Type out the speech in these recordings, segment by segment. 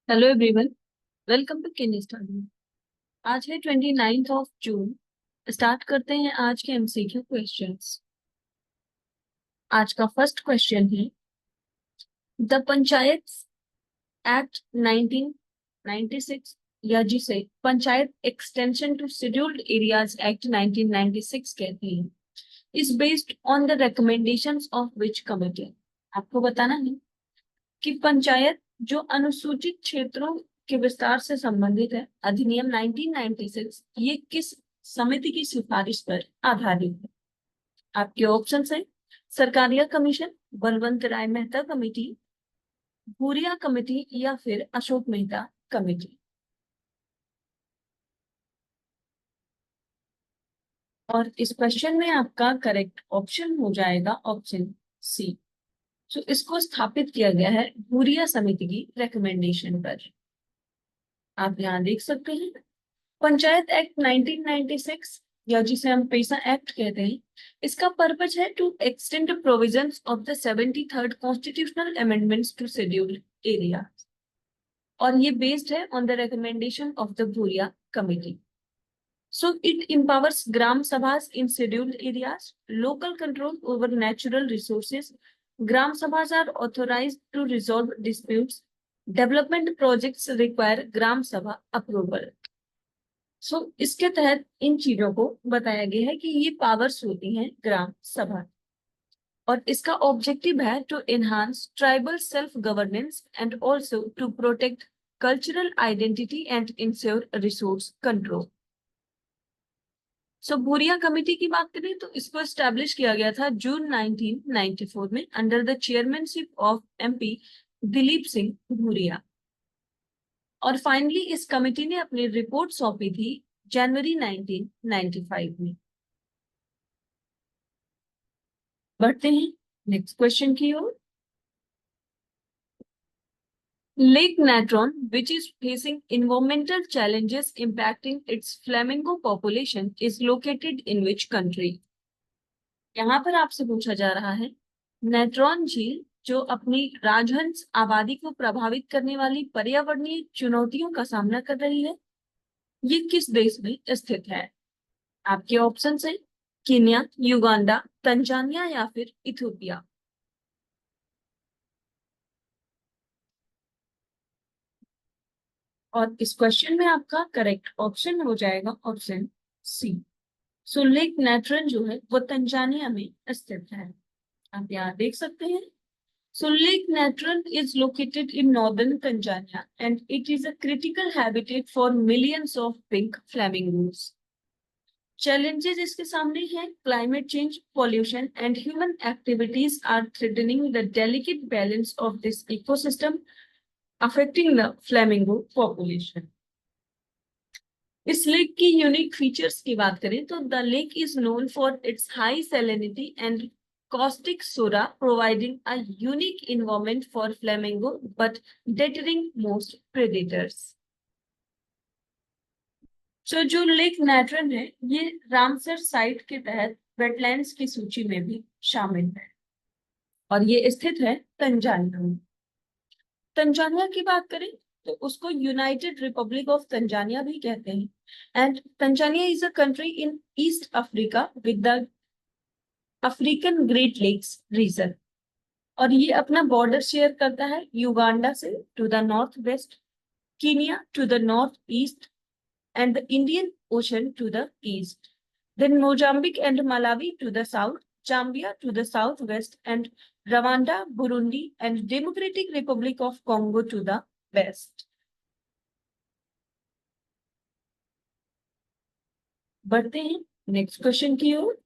Hello everyone, welcome to किन study. आज है 29 जून। स्टार्ट करते हैं आज के एमसीक्यू क्वेश्चंस। आज का फर्स्ट क्वेश्चन है, द पंचायत एक्ट 1996 या जिसे panchayat extension to scheduled areas act 1996 कहते हैं, is based on the recommendations of which committee. आपको बताना है कि पंचायत जो अनुसूचित क्षेत्रों के विस्तार से संबंधित है, अधिनियम 1996, ये किस समिति की सिफारिश पर आधारित है। आपके ऑप्शन है सरकारिया कमीशन, बलवंत राय मेहता कमेटी, भूरिया कमेटी या फिर अशोक मेहता कमेटी। और इस क्वेश्चन में आपका करेक्ट ऑप्शन हो जाएगा ऑप्शन सी। तो इसको स्थापित किया गया है भूरिया समिति की रिकमेंडेशन पर। आप यहाँ देख सकते हैं पंचायत एक्ट 1996 या जिसे हम पैसा एक्ट कहते हैं, इसका पर्पज है to extend provisions of the 73rd constitutional amendments to scheduled area, और ये बेस्ड है on the recommendation of the Bhuria committee. So it empowers gram sabhas in scheduled areas, local control over natural resources. Gram sabhas are authorized to resolve disputes. Development projects require gram sabha approval. इसके तहत इन चीजों को बताया गया है कि ये powers होती हैं ग्राम सभा, और इसका ऑब्जेक्टिव है to enhance tribal self governance and also to protect cultural identity and ensure resource control. Bhuria committee की बात करें तो इसको स्टैब्लिश किया गया था जून 1994 में under the chairmanship of MP Dilip Singh Bhuria, और फाइनली इस कमेटी ने अपनी रिपोर्ट सौंपी थी जनवरी 1995 में। बढ़ते हैं नेक्स्ट क्वेश्चन की ओर। Lake Natron, which is facing environmental challenges impacting its flamingo population, is located in which country? यहाँ पर आपसे पूछा जा रहा है, नेट्रॉन झील जो अपनी राजहंस आबादी को प्रभावित करने वाली पर्यावरणीय चुनौतियों का सामना कर रही है, ये किस देश में स्थित है। आपके ऑप्शन है केन्या, युगांडा, तंजानिया या फिर इथियोपिया। और इस क्वेश्चन में आपका करेक्ट ऑप्शन हो जाएगा ऑप्शन सी। लेक नेट्रन जो है वो तंजानिया में स्थित है। आप यहाँ देख सकते हैं। Lake Natron is located in northern Tanzania and it is a critical habitat for millions of pink flamingos. Challenges इसके सामने हैं climate change, pollution and human activities are threatening the delicate balance of this ecosystem, affecting the flamingo population. इस lake की unique features की बात करें तो the lake is known for its high salinity and caustic soda, providing a unique environment for flamingo but deterring most predators. जो lake नेट्रन है ये Ramsar site के तहत वेटलैंड्स की सूची में भी शामिल है, और ये स्थित है तंजानिया में। तंजानिया की बात करें तो उसको यूनाइटेड रिपब्लिक ऑफ तंजानिया भी कहते हैं, and Tanzania is a country in East Africa with the African Great Lakes region, और ये अपना बॉर्डर शेयर करता है युगांडा से to the north west, Kenya to the north east and the Indian Ocean to the east, then Mozambique and Malawi to the south, Zambia to the south west and Rwanda, Burundi and Democratic Republic of Congo to the west. बढ़ते हैं next question की ओर।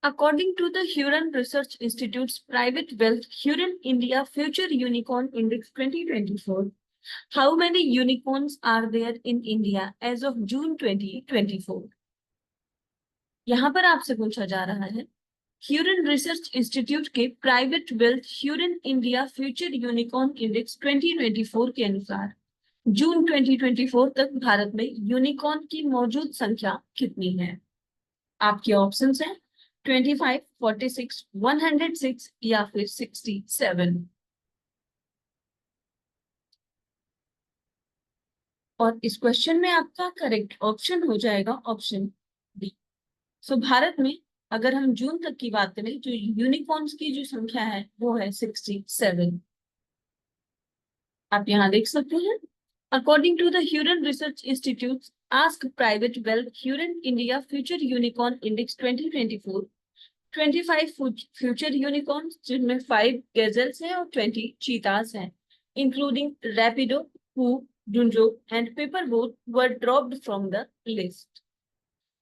According to the Huron Research Institute's private wealth Huron India Future Unicorn Index 2024, how many unicorns are there in India as of June 2024? यहाँ पर आपसे पूछा जा रहा है ह्यूरन रिसर्च इंस्टीट्यूट के Private Wealth Hurun India Future Unicorn Index 2024 के अनुसार जून 2024 तक भारत में यूनिकॉर्न की मौजूद संख्या कितनी है। आपके ऑप्शंस हैं 25, 46, 106 या फिर 67। और इस क्वेश्चन में आपका करेक्ट ऑप्शन हो जाएगा ऑप्शन डी। सो भारत में अगर हम जून तक की बात करें जो यूनिकॉर्न्स की जो संख्या है वो है 67। आप यहाँ देख सकते हैं, according to the Hurun Research Institute ASK Private Wealth Hurun India Future Unicorn Index 2024, 25 future unicorns जिनमें 5 गैजल्स हैं और 20 चीतास हैं, including Rapido, who, Dunzo and Paperboat were dropped from the list,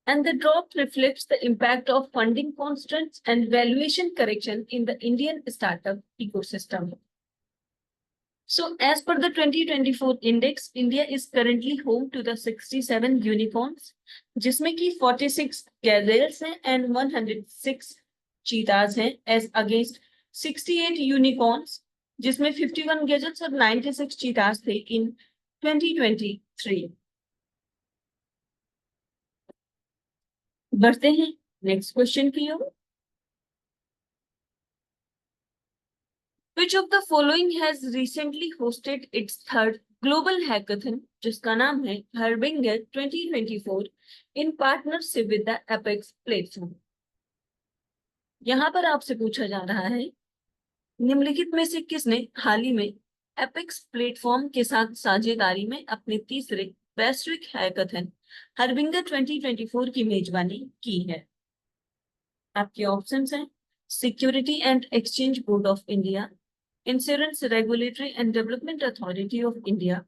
and the drop reflects the impact of funding constraints and valuation correction in the Indian startup ecosystem. So, as per the 2024 index, India is currently home to the 67 unicorns, जिसमें कि 46 gazelles हैं and 106 cheetahs हैं, as against 68 unicorns, जिसमें 51 gazelles और 96 cheetahs थे in 2023. बढ़ते हैं next question की ओर। Which of the following has recently hosted its third global hackathon, जिसका नाम है Harbinger 2024 in partnership with the Apex platform। यहाँ पर आपसे पूछा जा रहा है निम्नलिखित में से किसने हाल ही में एपेक्स प्लेटफॉर्म के साथ साझेदारी में अपने तीसरे वैश्विक हैकाथन हर्बिंगर 2024 की मेजबानी की है। आपके ऑप्शंस हैं security and exchange board of India, Insurance Regulatory and Development Authority of India,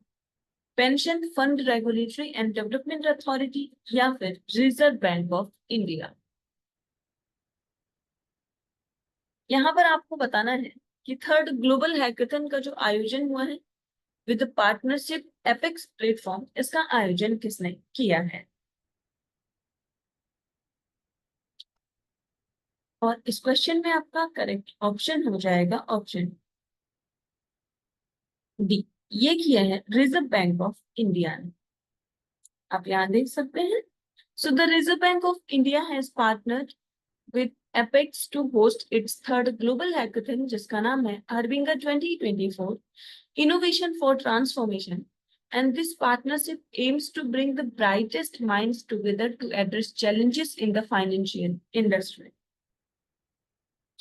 Pension Fund Regulatory and Development Authority या फिर Reserve Bank of India। यहाँ पर आपको बताना है कि थर्ड ग्लोबल हैकाथन का जो आयोजन हुआ है विद पार्टनरशिप एपेक्स प्लेटफॉर्म, इसका आयोजन किसने किया है। और इस क्वेश्चन में आपका करेक्ट ऑप्शन हो जाएगा ऑप्शन डी, ये किया है रिजर्व बैंक ऑफ इंडिया ने। आप यहाँ देख सकते हैं, so the Reserve Bank of India has partnered with Apex to host its third global hackathon, जिसका नाम है Harbinger 2024 innovation for transformation, and this partnership aims to bring the brightest minds together to address challenges in the financial industry.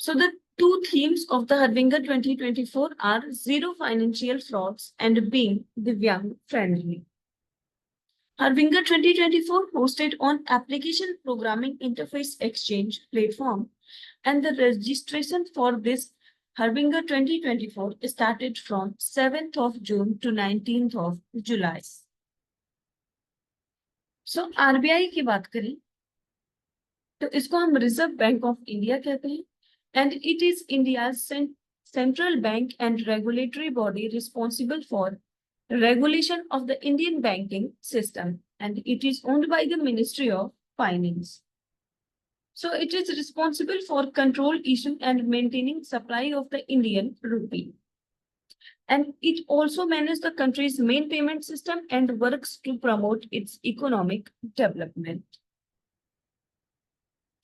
So the two themes of the Harbinger 2024 are zero financial frauds and being Divyang friendly. Harbinger 2024 hosted on Application Programming Interface Exchange platform, and the registration for this Harbinger 2024 started from 7th of June to 19th of July. So RBI की बात करें तो इसको हम reserve Bank of India कहते हैं, and it is India's central bank and regulatory body responsible for regulation of the Indian banking system, and it is owned by the Ministry of Finance. So it is responsible for control issue and maintaining supply of the Indian rupee. And it also manages the country's main payment system and works to promote its economic development.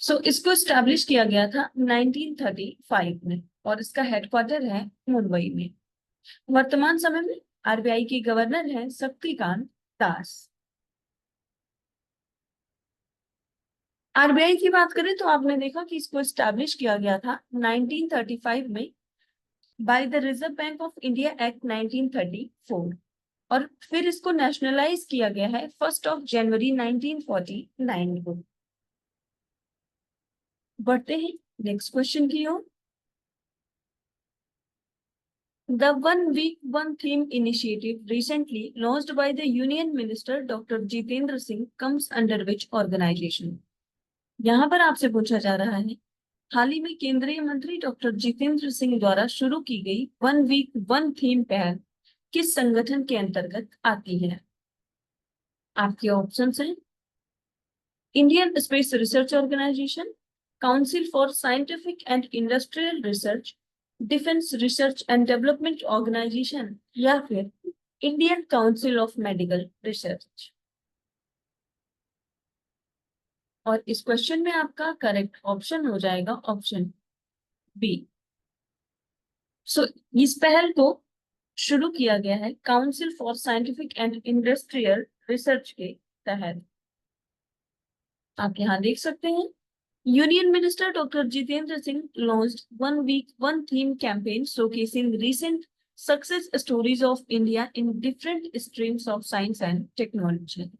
So इसको establish किया गया था 1935 में और इसका headquarter है मुंबई में। वर्तमान समय में आरबीआई के गवर्नर हैं शक्तिकांत दास। आरबीआई की बात करें तो आपने देखा कि इसको स्टैब्लिश किया गया था 1935 में by the Reserve Bank of India act 1934 और फिर इसको नेशनलाइज किया गया है 1 जनवरी 1949 को। बढ़ते हैं नेक्स्ट क्वेश्चन की ओर। The One Week One Theme initiative recently launched by the Union Minister Dr. Jitendra Singh comes under which organization? यहाँ पर आपसे पूछा जा रहा है हाल ही में केंद्रीय मंत्री डॉक्टर जितेंद्र सिंह द्वारा शुरू की गई वन वीक वन थीम पहल किस संगठन के अंतर्गत आती है। आपके ऑप्शंस हैं Indian Space Research Organisation, Council for Scientific and Industrial Research, Defence Research and Development Organisation या फिर Indian Council of Medical Research. और इस क्वेश्चन में आपका करेक्ट ऑप्शन हो जाएगा ऑप्शन बी। सो इस पहल को शुरू किया गया है Council for Scientific and Industrial Research के तहत। आप यहाँ देख सकते हैं union minister doctor Jitendra Singh launched one week one theme campaign showcasing recent success stories of India in different streams of science and technology.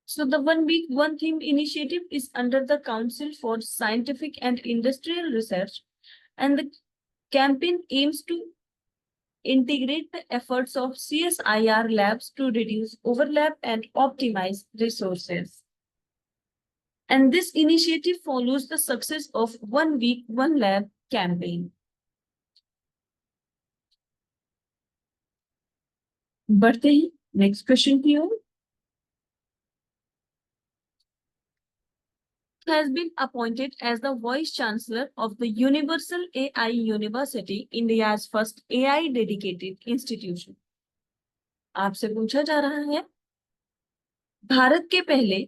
So the one week one theme initiative is under the Council for Scientific and Industrial Research, and the campaign aims to integrate the efforts of CSIR labs to reduce overlap and optimize resources. And this initiative follows the success of one week one lab campaign. बढ़ते हैं next question की ओर। Has been appointed as the Vice Chancellor of the Universal AI University, India's first AI dedicated institution. आपसे पूछा जा रहा है भारत के पहले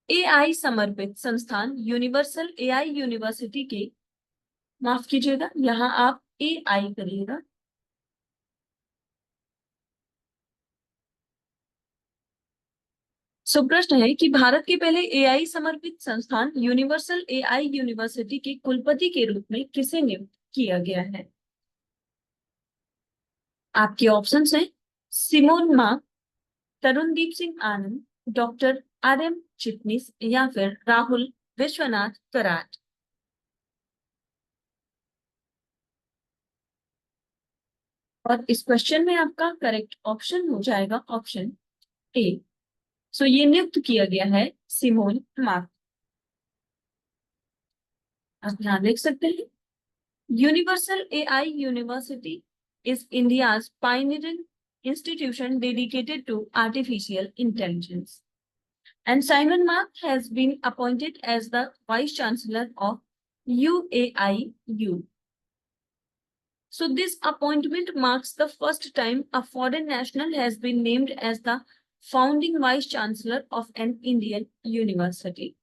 एआई समर्पित संस्थान यूनिवर्सल एआई यूनिवर्सिटी के, माफ कीजिएगा यहाँ आप एआई करिएगा, सो प्रश्न है कि भारत के पहले एआई समर्पित संस्थान यूनिवर्सल एआई यूनिवर्सिटी के कुलपति के रूप में किसे नियुक्त किया गया है। आपके ऑप्शंस हैं सिमोन मा, तरुणदीप सिंह आनंद, डॉक्टर आर.एम. चिटनिस या फिर राहुल विश्वनाथ कराट। और इस क्वेश्चन में आपका करेक्ट ऑप्शन हो जाएगा ऑप्शन ए। सो ये नियुक्त किया गया है सिमोन मार्क। आप ध्यान देख सकते हैं universal AI university is India's pioneering institution dedicated to artificial intelligence. And Simon Mark has been appointed as the Vice Chancellor of UAIU. So this appointment marks the first time a foreign national has been named as the founding Vice Chancellor of an Indian university.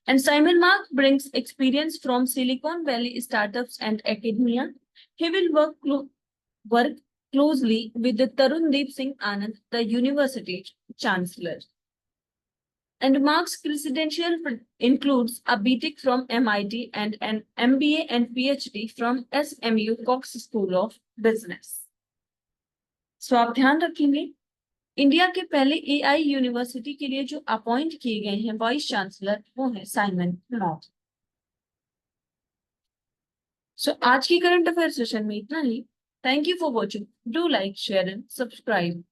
And Simon Mark brings experience from Silicon Valley startups and academia. He will work closely with the Tarundeep Singh Anand, the university chancellor. And Mark's credential includes a BTech from MIT and an MBA and PhD from SMU Cox School of Business. So आप ध्यान रखेंगे India के पहले AI university के लिए जो appoint किए गए हैं वाइस चांसलर वो है साइमन मॉक। सो आज की करंट अफेयर सेशन में इतना ही। Thank you for watching. Do like share and subscribe.